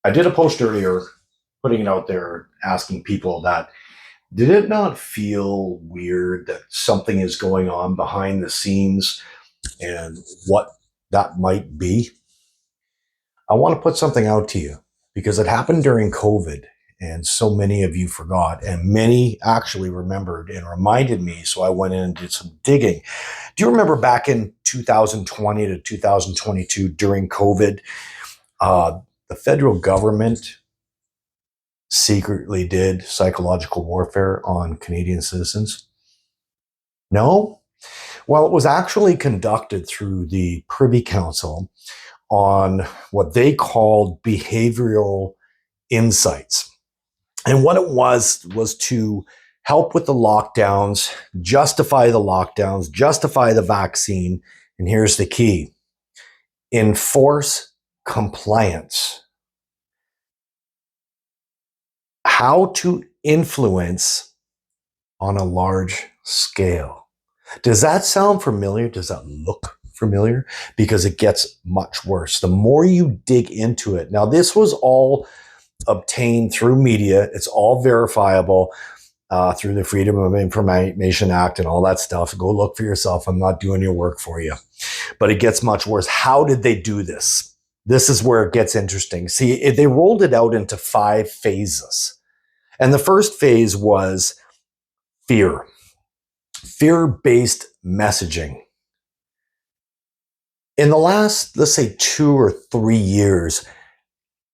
I did a post earlier putting it out there asking people that did it not feel weird that something is going on behind the scenes and what that might be? I want to put something out to you because it happened during COVID and so many of you forgot and many actually remembered and reminded me. So I went in and did some digging. Do you remember back in 2020 to 2022 during COVID, the federal government secretly did psychological warfare on Canadian citizens? No? Well, it was actually conducted through the Privy Council on what they called behavioral insights. And what it was to help with the lockdowns, justify the vaccine. And here's the key: enforce compliance. How to influence on a large scale. Does that sound familiar? Does that look familiar? Because it gets much worse. The more you dig into it. Now, this was all obtained through media. It's all verifiable through the Freedom of Information Act and all that stuff. Go look for yourself. I'm not doing your work for you. But it gets much worse. How did they do this? This is where it gets interesting. See, they rolled it out into 5 phases. And the first phase was fear. Fear-based messaging. In the last, let's say, 2 or 3 years,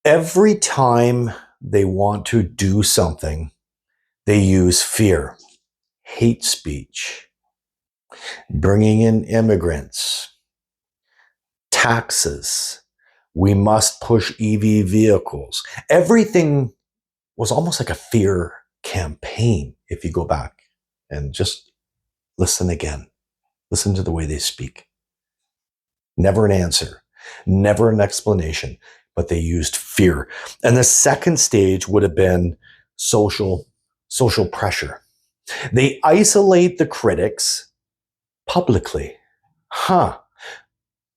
every time they want to do something, they use fear, hate speech, bringing in immigrants, taxes. We must push EV vehicles. Everything was almost like a fear campaign, if you go back and just listen again. Listen to the way they speak. Never an answer, never an explanation, but they used fear. And the second stage would have been social pressure. They isolate the critics publicly.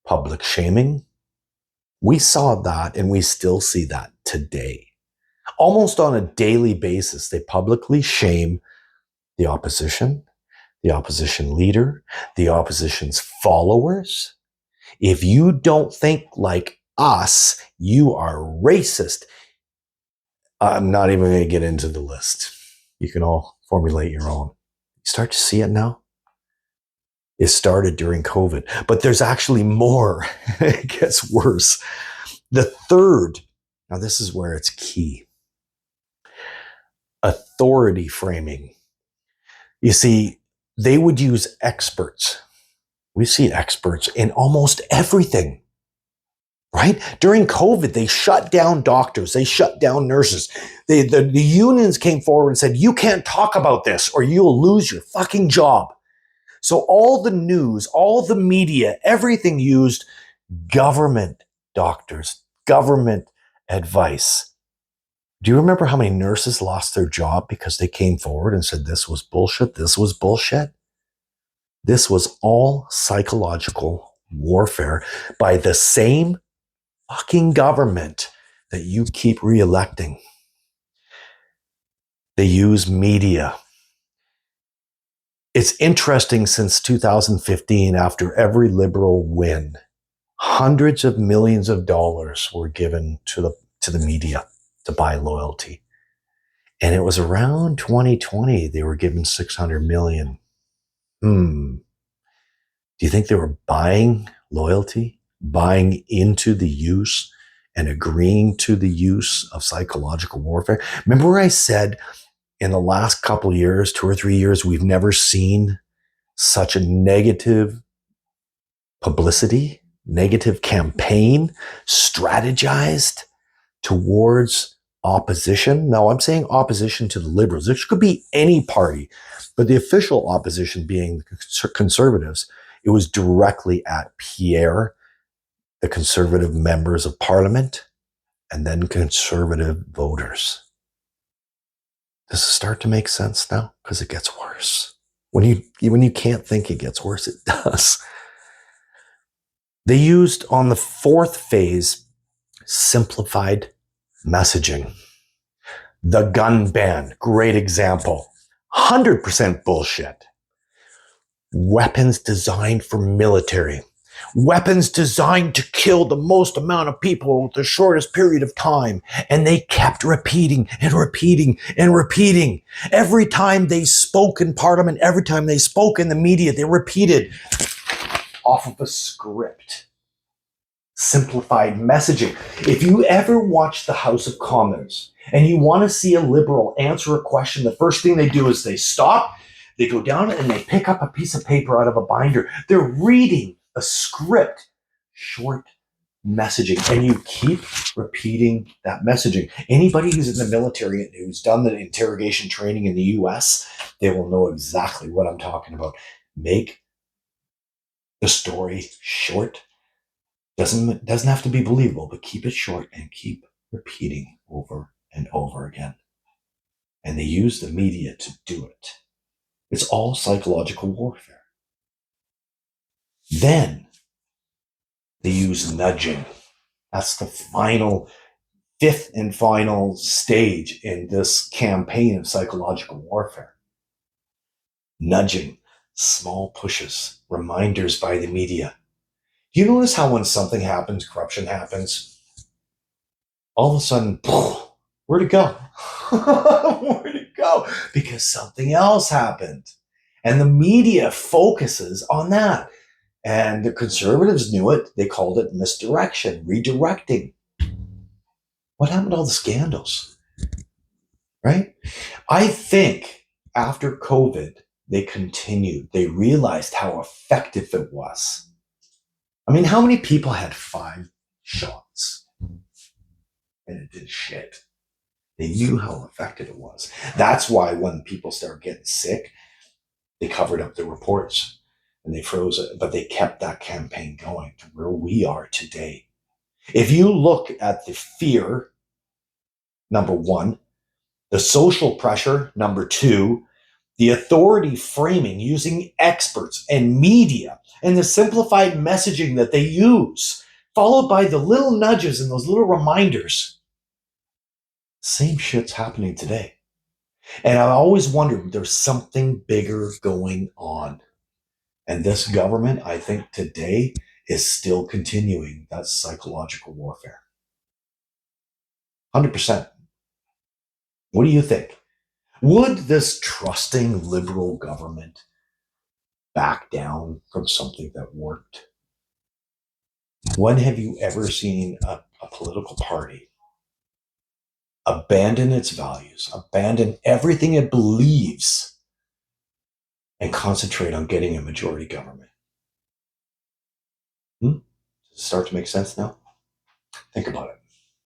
Public shaming. We saw that and we still see that today. Almost on a daily basis, they publicly shame the opposition leader, the opposition's followers. If you don't think like us, you are racist. I'm not even going to get into the list. You can all formulate your own. You start to see it now? It started during COVID, but there's actually more. It gets worse. The third, now this is where it's key. Authority framing. You see, they would use experts. We see experts in almost everything, right? During COVID, they shut down doctors. They shut down nurses. The unions came forward and said, you can't talk about this or you'll lose your fucking job. So all the news, all the media, everything used government doctors, government advice. Do you remember how many nurses lost their job because they came forward and said this was bullshit, this was bullshit? This was all psychological warfare by the same fucking government that you keep reelecting. They use media. It's interesting, since 2015, after every Liberal win, hundreds of millions of dollars were given to the media to buy loyalty. And it was around 2020 they were given $600 million. Do you think they were buying loyalty, buying into the use and agreeing to the use of psychological warfare? Remember where I said in the last couple of years, 2 or 3 years, we've never seen such a negative publicity, negative campaign strategized towards opposition. Now, I'm saying opposition to the Liberals. It could be any party, but the official opposition being the Conservatives. It was directly at Pierre, the Conservative members of Parliament, and then Conservative voters. Does it start to make sense now? Because it gets worse. When you can't think it gets worse, it does. They used, on the fourth phase, simplified Messaging. The gun ban, great example. 100% bullshit. Weapons designed for military. Weapons designed to kill the most amount of people with the shortest period of time. And they kept repeating and repeating and repeating. Every time they spoke in Parliament, every time they spoke in the media, they repeated off of a script. Simplified messaging. If you ever watch the House of Commons and you want to see a liberal answer a question, the first thing they do is they stop, they go down and they pick up a piece of paper out of a binder. They're reading a script, short messaging, and you keep repeating that messaging. Anybody who's in the military and who's done the interrogation training in the US, they will know exactly what I'm talking about. Make the story short. Doesn't have to be believable, but keep it short and keep repeating over and over again. And they use the media to do it. It's all psychological warfare. Then they use nudging. That's the fifth and final stage in this campaign of psychological warfare. Nudging, small pushes, reminders by the media. Do you notice how when something happens, corruption happens, all of a sudden, where'd it go? Where'd it go? Because something else happened. And the media focuses on that. And the conservatives knew it. They called it misdirection, redirecting. What happened to all the scandals? Right? I think after COVID, they continued. They realized how effective it was. I mean, how many people had 5 shots? And it did shit. They knew how effective it was. That's why when people started getting sick, they covered up the reports and they froze it, but they kept that campaign going to where we are today. If you look at the fear, number 1, the social pressure, number 2, the authority framing using experts and media, and the simplified messaging that they use, followed by the little nudges and those little reminders, same shit's happening today. And I always wondered, there's something bigger going on. And this government, I think today, is still continuing that psychological warfare. 100%. What do you think? Would this trusting liberal government back down from something that worked? When have you ever seen a political party abandon its values, abandon everything it believes, and concentrate on getting a majority government? Does it start to make sense now? Think about it.